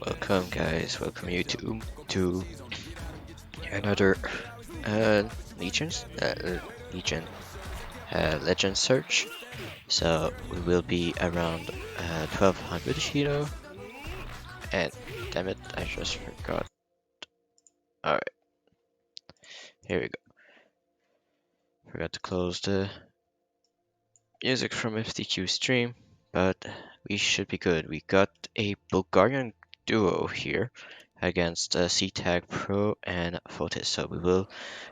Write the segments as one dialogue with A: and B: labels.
A: Welcome guys, welcome you to another Legions Legion Legend search. So we will be around 1200 Hero, and damn it, I just forgot. Alright, here we go. Forgot to close the music from FTQ stream, but we should be good. We got a Bulgarian duo here against C-Tag Pro and Fotis, so we will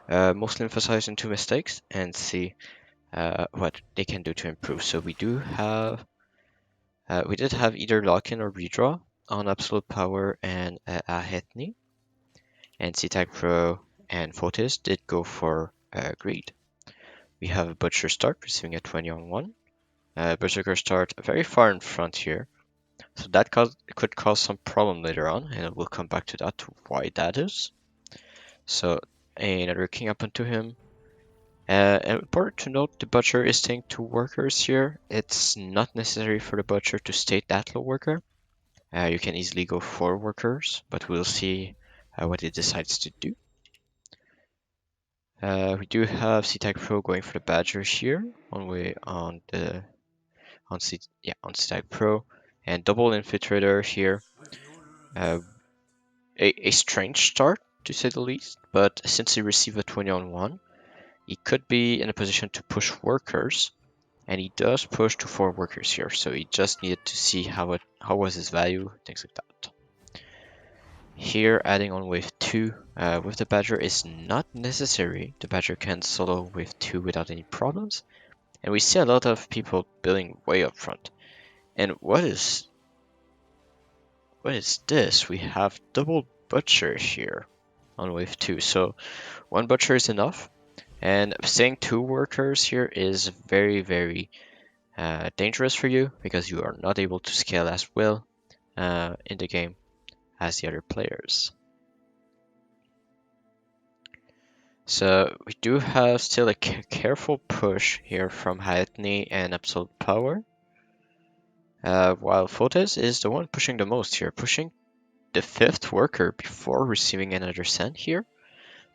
A: mostly emphasize on two mistakes and see what they can do to improve. So we did have either lock-in or redraw on Absolute Power and Ahetni, and C-Tag Pro and Fotis did go for Greed. We have a Butcher start receiving a 20 on 1. Berserker start very far in front here, so that could cause some problem later on, and we'll come back to that, why that is. So another king up onto him. Important to note, the butcher is staying 2 workers here. It's not necessary for the butcher to stay that low worker. You can easily go 4 workers, but we'll see what he decides to do. We do have C-Tag Pro going for the Badger here on C-Tag Pro, and double Infiltrator here. A strange start to say the least, but since he received a 20 on 1, he could be in a position to push workers. And he does push to 4 workers here, so he just needed to see how was his value, things like that. Here, adding on wave 2 with the Badger is not necessary. The Badger can solo wave 2 without any problems. And we see a lot of people building way up front. And what is this? We have double Butcher here on wave 2. So 1 Butcher is enough. And staying 2 workers here is very, very dangerous for you because you are not able to scale as well in the game as the other players. So we do have still a careful push here from Hayatni and Absolute Power, while Fotis is the one pushing the most here, pushing the 5th worker before receiving another send here,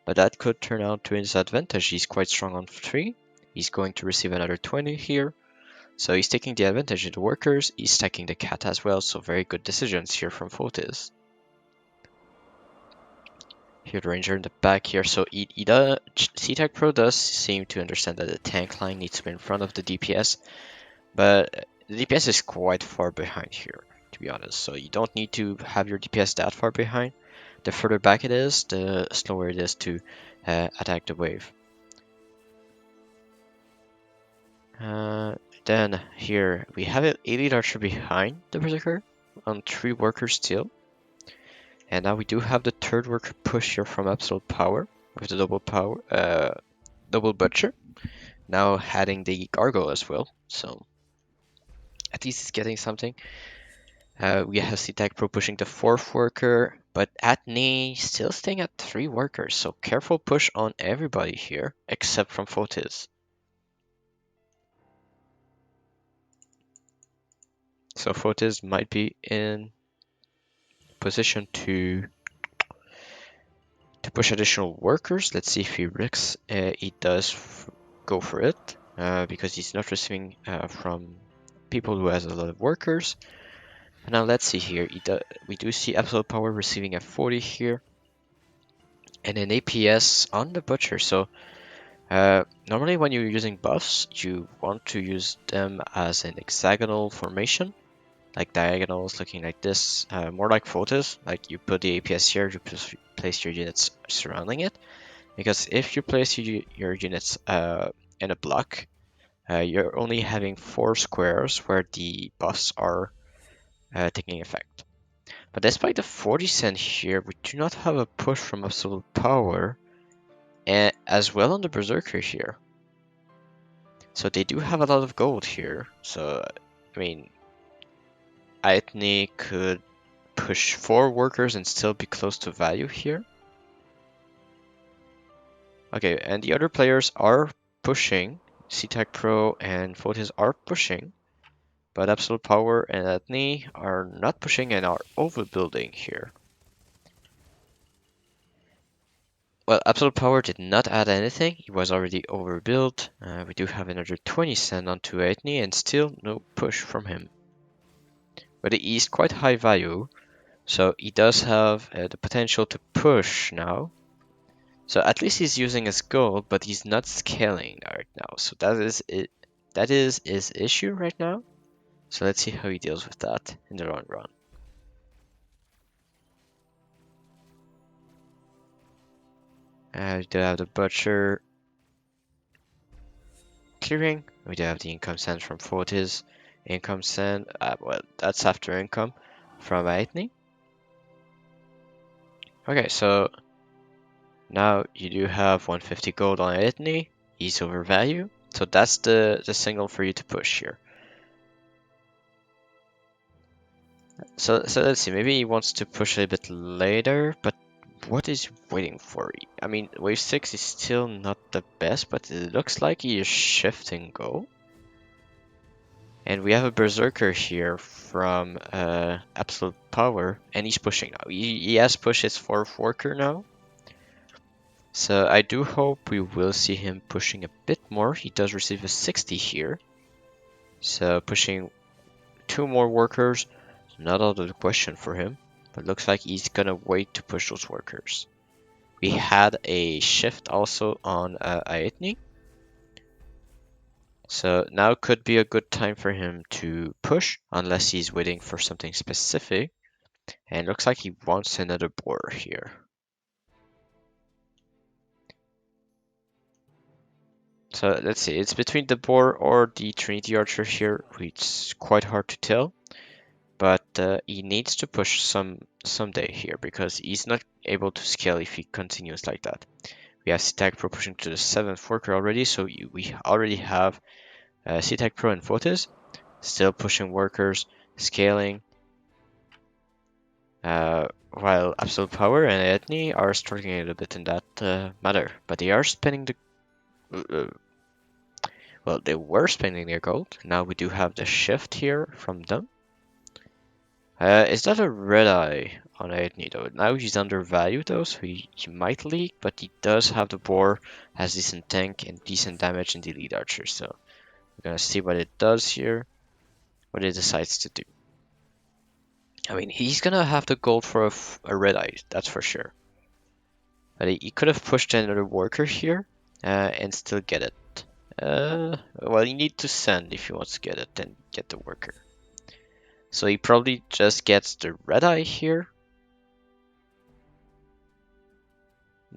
A: but that could turn out to his advantage. He's quite strong on 3, he's going to receive another 20 here. So he's taking the advantage of the workers, he's stacking the cat as well, so very good decisions here from Fotis. Here the ranger in the back here, so C-Tag Pro does seem to understand that the tank line needs to be in front of the DPS, but the DPS is quite far behind here, to be honest, so you don't need to have your DPS that far behind. The further back it is, the slower it is to attack the wave. Then here we have an Elite Archer behind the Berserker on 3 workers still. And now we do have the 3rd worker push here from Absolute Power with the double Butcher. Now adding the Gargoyle as well, so at least it's getting something. We have C-Tag Pro pushing the 4th worker, but Atney still staying at 3 workers, so careful push on everybody here except from Fotis. So Fotis might be in position to push additional workers. Let's see if he risks. He does go for it because he's not receiving from people who has a lot of workers. And now let's see here. We do see Absolute Power receiving a 40 here and an APS on the Butcher. So normally when you're using buffs, you want to use them as an hexagonal formation, like diagonals looking like this, more like Fotis, like you put the APS here, you place your units surrounding it, because if you place your units in a block, you're only having 4 squares where the buffs are taking effect. But despite the 40 cent here, we do not have a push from Absolute Power, and as well on the Berserker here. So they do have a lot of gold here, so I mean, Aetni could push 4 workers and still be close to value here. Okay, and the other players are pushing. C-Tag Pro and Fotis are pushing. but Absolute Power and Ethne are not pushing and are overbuilding here. Well, Absolute Power did not add anything, he was already overbuilt. We do have another 20 cent onto Ethne and still no push from him. But he is quite high value, so he does have the potential to push now. So at least he's using his gold, but he's not scaling right now. So that is it. That is his issue right now. So let's see how he deals with that in the long run. We do have the butcher clearing. We do have the income send from Fortis. Income send, well, that's after income from Aitni. Okay, so now you do have 150 gold on Aitni. He's overvalued. So that's the signal for you to push here. So let's see, maybe he wants to push a bit later, but what is he waiting for? I mean, wave 6 is still not the best, but it looks like he is shifting goal. And we have a Berserker here from Absolute Power, and he's pushing now. He has pushed his 4th worker now. So I do hope we will see him pushing a bit more. He does receive a 60 here. So pushing 2 more workers, not out of the question for him. But looks like he's gonna wait to push those workers. We had a shift also on Aetni. So now could be a good time for him to push, unless he's waiting for something specific. And looks like he wants another boar here. So let's see, it's between the boar or the Trinity Archer here, which is quite hard to tell. But he needs to push someday here, because he's not able to scale if he continues like that. We have C-Tag Pro pushing to the 7th worker already, so we already have C-Tag Pro and Photos still pushing workers, scaling, while Absolute Power and Ethne are struggling a little bit in that matter. But they are spending well, they were spending their gold. Now we do have the shift here from them. Is that a red eye on Ethne though? Now he's undervalued though, so he might leak, but he does have the boar, has decent tank and decent damage in the lead archer. So we're gonna see what it does here, what it decides to do. I mean, he's gonna have the gold for a red eye, that's for sure. But he could have pushed another worker here and still get it. Well, you need to send if he wants to get it, then get the worker. So he probably just gets the red eye here.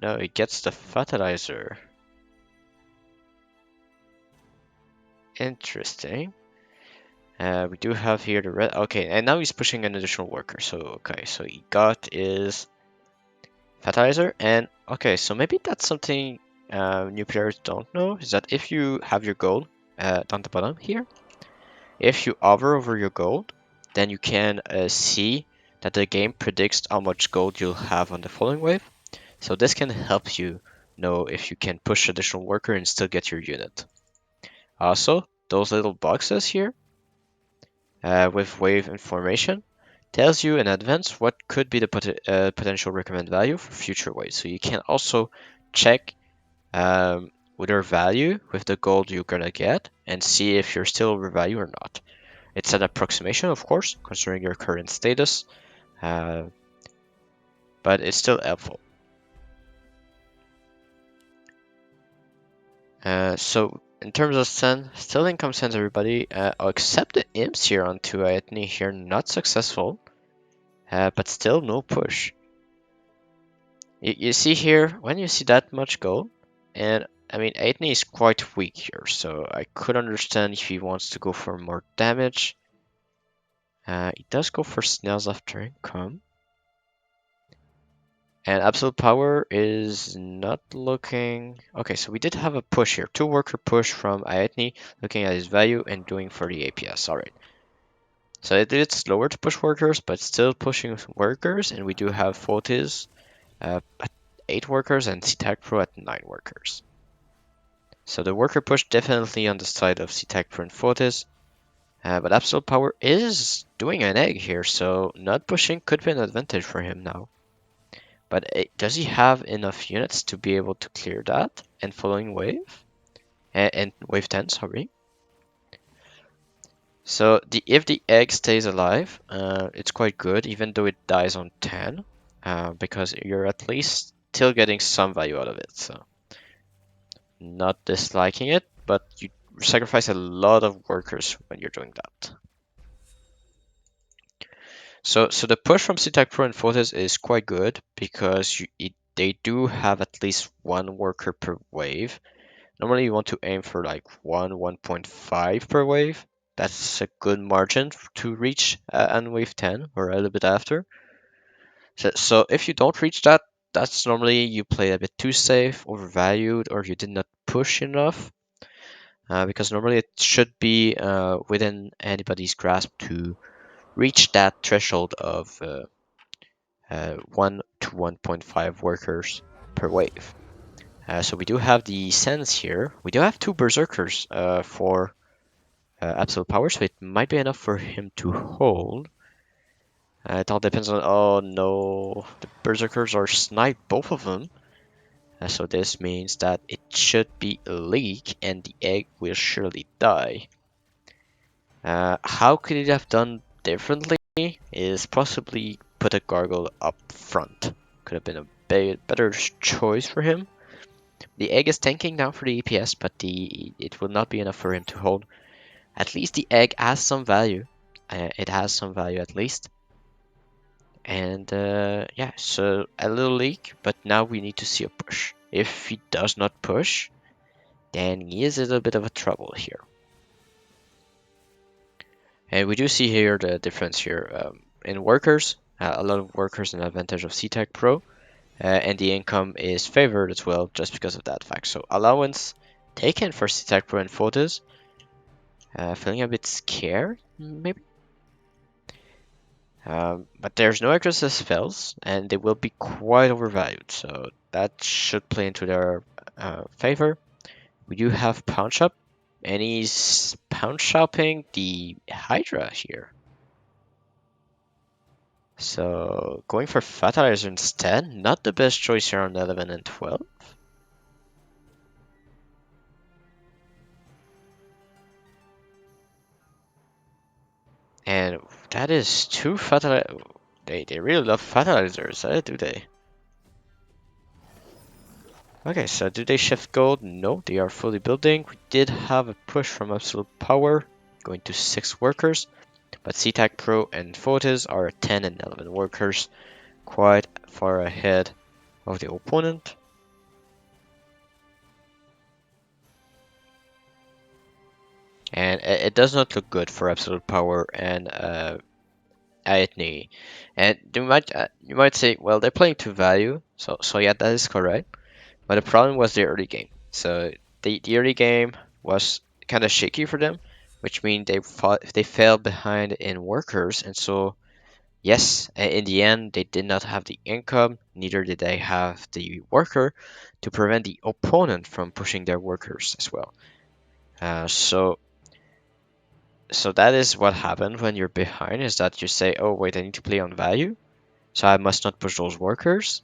A: No, he gets the fertilizer. Interesting. We do have here the red. Okay, and now he's pushing an additional worker. So okay, so he got his fertilizer, and okay, so maybe that's something new players don't know, is that if you have your gold down the bottom here, if you hover over your gold, then you can see that the game predicts how much gold you'll have on the following wave. So this can help you know if you can push additional worker and still get your unit. Also, those little boxes here with wave information tells you in advance what could be the potential recommend value for future waves. So you can also check with your value with the gold you're gonna get and see if you're still overvalued or not. It's an approximation, of course, considering your current status, but it's still helpful. So in terms of send, still income sends everybody, except the imps here onto Aetni here, not successful, but still no push. You see here, when you see that much gold, and I mean, Aetni is quite weak here, so I could understand if he wants to go for more damage. He does go for snails after income. And Absolute Power is not looking... Okay, so we did have a push here. 2 worker push from Aetni, looking at his value and doing 30 APS. Alright. So it's slower to push workers, but still pushing workers. And we do have Fortis at 8 workers and C-Tag Pro at 9 workers. So the worker push definitely on the side of C-Tag Pro and Fortis. But Absolute Power is doing an egg here, so not pushing could be an advantage for him now. But does he have enough units to be able to clear that and following wave? And wave 10, sorry. So if the egg stays alive, it's quite good, even though it dies on 10, because you're at least still getting some value out of it. So not disliking it, but you sacrifice a lot of workers when you're doing that. So the push from CTAC Pro and Photos is quite good because they do have at least one worker per wave. Normally you want to aim for like 1.5 per wave. That's a good margin to reach on wave 10 or a little bit after. So if you don't reach that, that's normally you play a bit too safe, overvalued, or you did not push enough. Because normally it should be within anybody's grasp to reach that threshold of 1 to 1.5 workers per wave. So we do have the Sens here. We do have two Berserkers for Absolute Power, so it might be enough for him to hold. It all depends on... Oh no, the Berserkers are sniped, both of them. So this means that it should be a leak and the egg will surely die. How could it have done differently is possibly put a gargoyle up front. Could have been a better choice for him. The egg is tanking now for the EPS, but it will not be enough for him to hold. At least the egg has some value. It has some value at least. And yeah, so a little leak, but now we need to see a push. If he does not push, then he is a little bit of a trouble here. And we do see here the difference here in workers. A lot of workers an advantage of CTEC Pro. And the income is favored as well just because of that fact. So allowance taken for CTEC Pro and Photos. Feeling a bit scared, maybe? But there's no aggressive spells, and they will be quite overvalued, so that should play into their favor. We do have Pound Shop, and he's Pound Shopping the Hydra here. So going for Fertilizer instead, not the best choice here on 11 and 12. And that is two fertilizer. They really love fertilizers, do they? Okay, so do they shift gold? No, they are fully building. We did have a push from Absolute Power, going to 6 workers, but CTAC Pro and Photos are at 10 and 11 workers, quite far ahead of the opponent. And it does not look good for Absolute Power and Aetni. And you might say, well, they're playing to value, so yeah, that is correct. But the problem was the early game. So the early game was kind of shaky for them, which means they fell behind in workers, and so yes, in the end they did not have the income, neither did they have the worker to prevent the opponent from pushing their workers as well. So that is what happened when you're behind, is that you say, oh wait, I need to play on value, so I must not push those workers.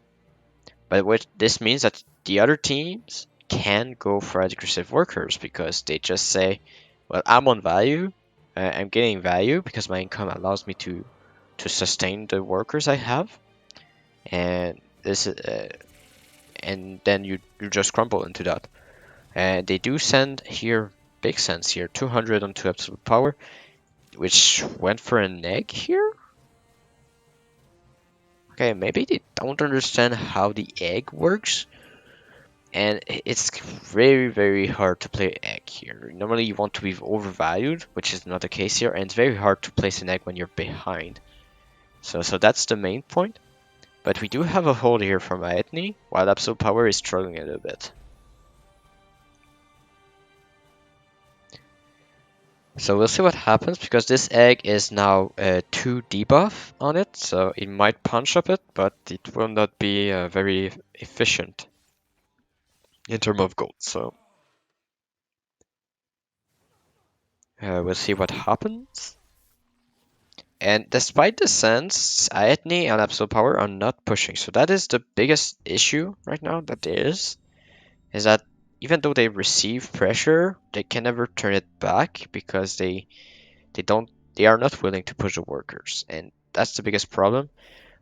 A: But what this means that the other teams can go for aggressive workers because they just say, well, I'm on value, I'm getting value because my income allows me to sustain the workers I have, and this and then you just crumble into that. And they do send here big sense here, 200 onto Absolute Power, which went for an egg here. Okay, maybe they don't understand how the egg works. And it's very, very hard to play egg here. Normally you want to be overvalued, which is not the case here, and it's very hard to place an egg when you're behind. So that's the main point. But we do have a hold here from Aetni, while Absolute Power is struggling a little bit. So we'll see what happens, because this egg is now 2 debuff on it, so it might punch up it, but it will not be very efficient in terms of gold. So We'll see what happens. And despite the sense, Aetni and Absolute Power are not pushing. So that is the biggest issue right now that there is that even though they receive pressure, they can never turn it back because they are not willing to push the workers. And that's the biggest problem.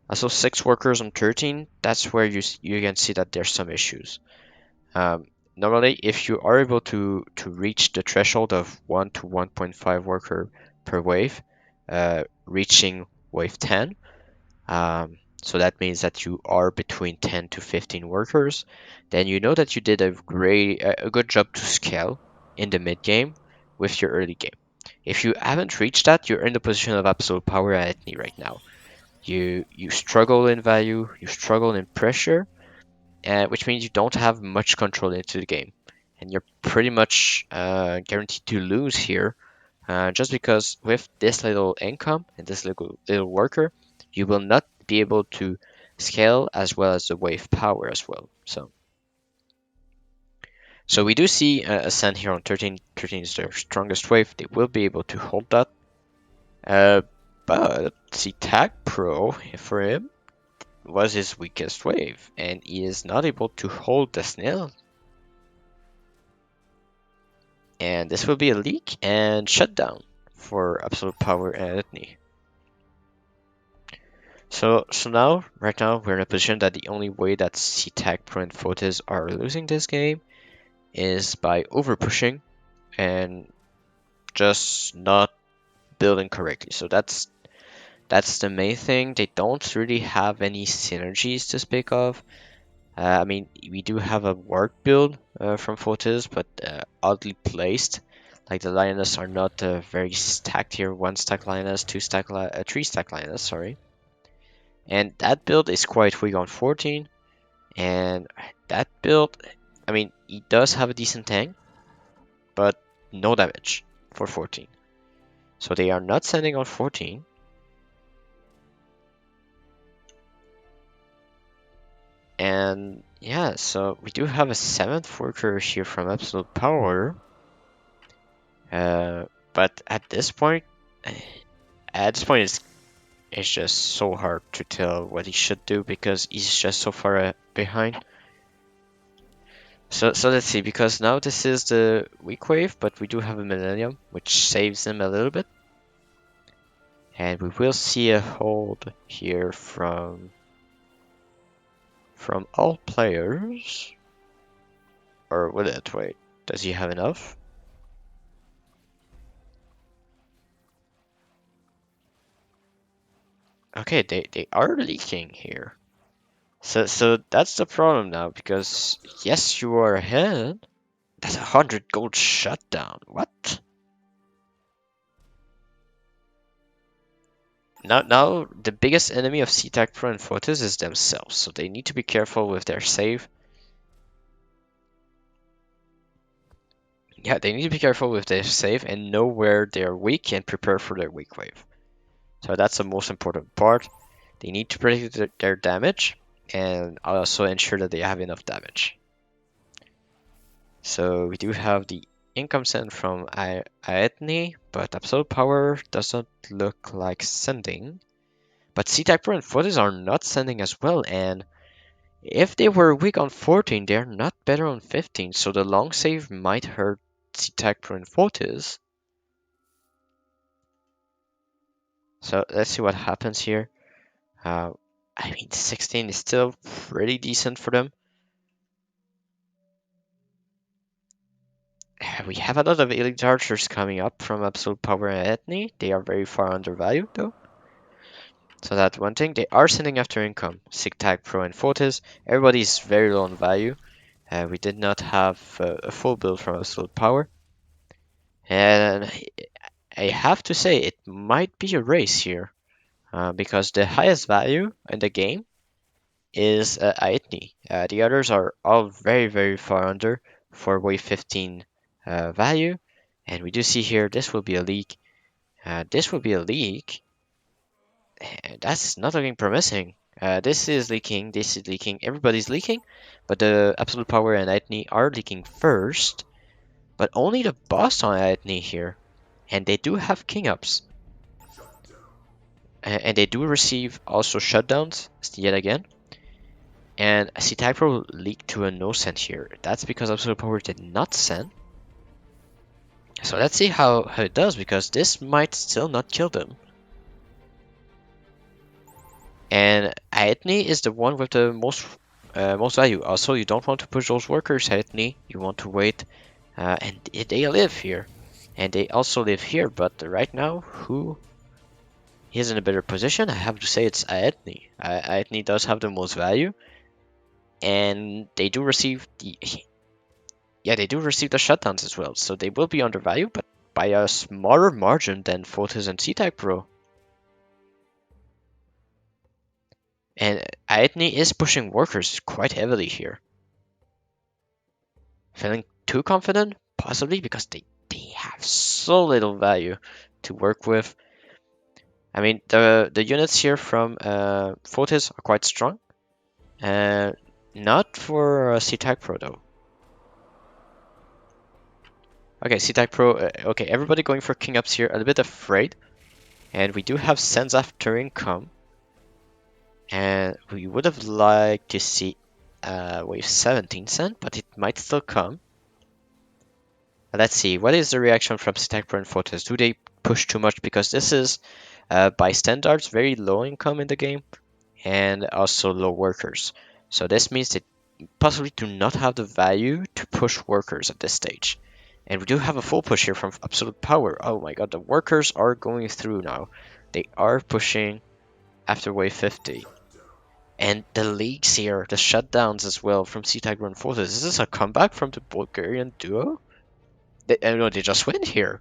A: Also, 6 workers on 13, that's where you can see that there's some issues. Normally, if you are able to reach the threshold of 1 to 1.5 worker per wave, reaching wave 10, so that means that you are between 10 to 15 workers, then you know that you did a good job to scale in the mid game with your early game. If you haven't reached that, you're in the position of absolute power at Ethne right now. You struggle in value, you struggle in pressure, which means you don't have much control into the game, and you're pretty much guaranteed to lose here, just because with this little income and this little worker, you will not be able to scale as well as the wave power as well. So we do see a Ascend here on 13. 13 is their strongest wave. They will be able to hold that. Uh, but the Tag Pro for him was his weakest wave, and he is not able to hold the snail. And this will be a leak and shutdown for Absolute Power and Ethne. So now, right now, we're in a position that the only way that C-Tag Pro and Photis are losing this game is by over pushing and just not building correctly. So that's the main thing. They don't really have any synergies to speak of. I mean, we do have a work build from Photis, but oddly placed. Like the lioness are not very stacked here. 1 stack lioness, 2 stack, 3 stack lioness. Sorry, and that build is quite weak on 14. And that build, I mean, he does have a decent tank, but no damage for 14. So they are not sending on 14. And yeah, so we do have a 7th worker here from Absolute Power. But at this point, it's just so hard to tell what he should do because he's just so far behind. So let's see, because now this is the weak wave, but we do have a Millennium, which saves him a little bit. And we will see a hold here from all players. Or will it? Wait, does he have enough? Okay, they are leaking here. So that's the problem now, because yes, you are ahead. That's 100 gold shutdown. What? Now the biggest enemy of C-Tag Pro and Photos is themselves, so they need to be careful with their save. Yeah, they need to be careful with their save and know where they're weak and prepare for their weak wave. So that's the most important part. They need to predict their damage and also ensure that they have enough damage. So we do have the income send from Aetni, but Absolute Power doesn't look like sending. But C-Type Pro and Photos are not sending as well, and if they were weak on 14, they're not better on 15, so the long save might hurt C-Type Pro and Photos. So let's see what happens here. I mean, 16 is still pretty decent for them. We have a lot of elite archers coming up from Absolute Power and Ethne. They are very far undervalued though. So that's one thing. They are sending after income. Sigtag Pro and Fortis. Everybody's very low on value. We did not have a full build from Absolute Power. And I have to say, it might be a race here. Because the highest value in the game is Aetni. The others are all very, very far under for wave 15 value. And we do see here, this will be a leak. This will be a leak. And that's not looking promising. This is leaking, this is leaking, everybody's leaking. But the Absolute Power and Aetni are leaking first. But only the boss on Aetni here. And they do have king ups. And they do receive also shutdowns yet again. And C-Type Pro leaked to a no send here. That's because Absolute Power did not send. So let's see how it does, because this might still not kill them. And Aetni is the one with the most value. Also, you don't want to push those workers, Aetni. You want to wait. And they live here. And they also live here, but right now, who is in a better position? I have to say it's Aetni. Aetni does have the most value. And they do receive the... Yeah, they do receive the shutdowns as well. So they will be undervalued, but by a smaller margin than Photos and C-Type Pro. And Aetni is pushing workers quite heavily here. Feeling too confident? Possibly, because they have so little value to work with. I mean, the units here from Photos are quite strong. Not for C-Type Pro though. Okay, C-Type Pro, okay, everybody going for King Ups here, a little bit afraid. And we do have Sends After Income. And we would have liked to see wave 17 sent, but it might still come. Let's see, what is the reaction from C-Type Pro and Photos? Do they push too much? Because this is, by standards, very low income in the game. And also low workers. So this means they possibly do not have the value to push workers at this stage. And we do have a full push here from Absolute Power. Oh my god, the workers are going through now. They are pushing after wave 50. And the leaks here, the shutdowns as well from C-Type and Forces. Is this a comeback from the Bulgarian duo? No, they just win here.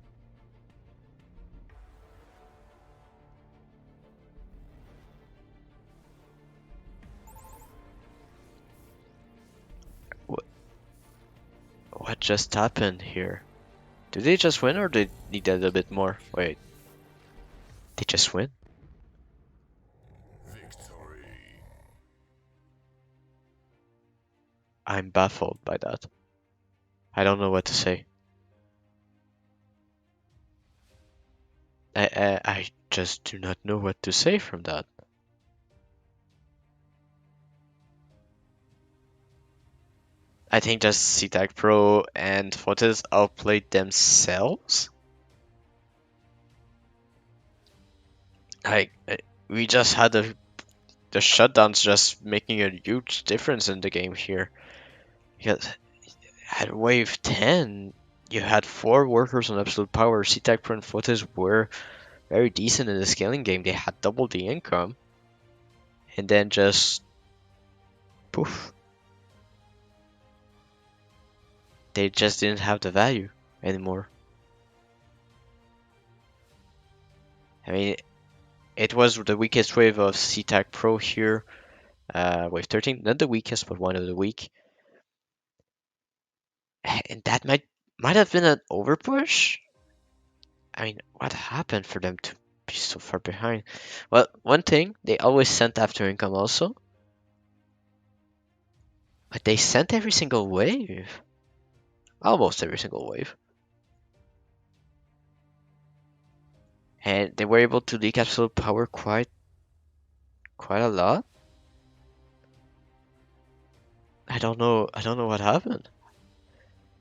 A: What just happened here? Did they just win, or did they need a little bit more? Wait. They just win? I'm baffled by that. I don't know what to say. I just do not know what to say from that. I think just C-Tag Pro and Fortis outplayed themselves. Like, we just had the shutdowns just making a huge difference in the game here. Because at wave 10, you had 4 workers on Absolute Power. C-Tag Pro and Fortis were very decent in the scaling game. They had double the income. And then just poof. They just didn't have the value anymore. I mean, it was the weakest wave of C-Tag Pro here. Wave 13, not the weakest, but one of the weak. And that might have been an overpush. I mean, what happened for them to be so far behind? Well, one thing, they always sent after income also. But they sent every single wave. Almost every single wave. And they were able to leak Absolute Power quite a lot. I don't know what happened.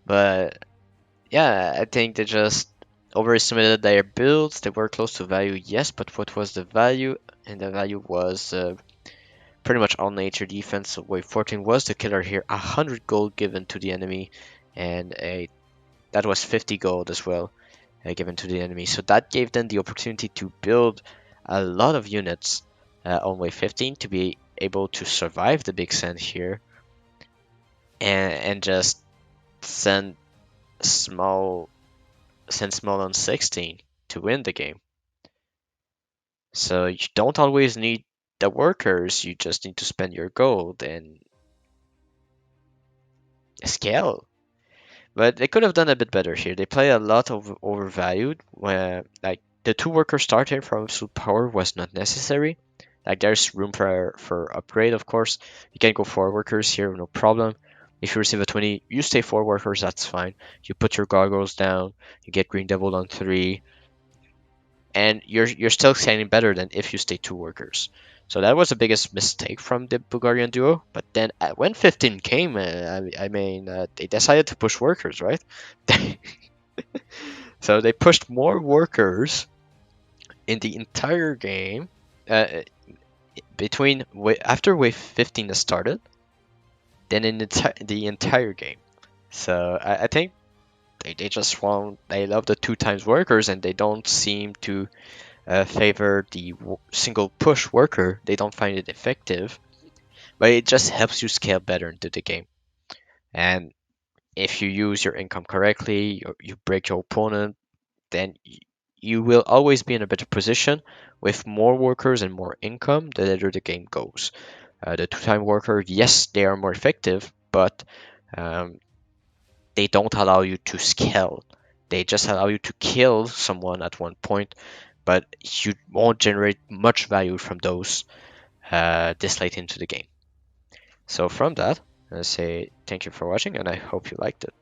A: But yeah, I think they just overestimated their builds. They were close to value, yes, but what was the value? And the value was pretty much all nature defense. So wave 14 was the killer here. 100 gold given to the enemy, and that was 50 gold as well given to the enemy. So that gave them the opportunity to build a lot of units on wave 15 to be able to survive the big send here, and just send small on 16 to win the game. So you don't always need the workers, you just need to spend your gold and scale. But they could have done a bit better here. They play a lot of overvalued, where like the 2 workers starting from absolute power was not necessary. Like there's room for upgrade, of course. You can go 4 workers here, no problem. If you receive a 20, you stay 4 workers, that's fine. You put your goggles down, you get Green Devil on 3, and you're still scaling better than if you stay 2 workers. So that was the biggest mistake from the Bulgarian duo. But then when 15 came, I mean, they decided to push workers, right? So they pushed more workers in the entire game. Between after wave 15 started, than in the entire game. So I think they just want, they love the 2 times workers, and they don't seem to favor the single push worker. They don't find it effective, but it just helps you scale better into the game. And if you use your income correctly, you break your opponent, then you will always be in a better position with more workers and more income the later the game goes. The 2 time worker, yes, they are more effective, but um, they don't allow you to scale. They just allow you to kill someone at one point, but you won't generate much value from those this late into the game. So from that, I say thank you for watching, and I hope you liked it.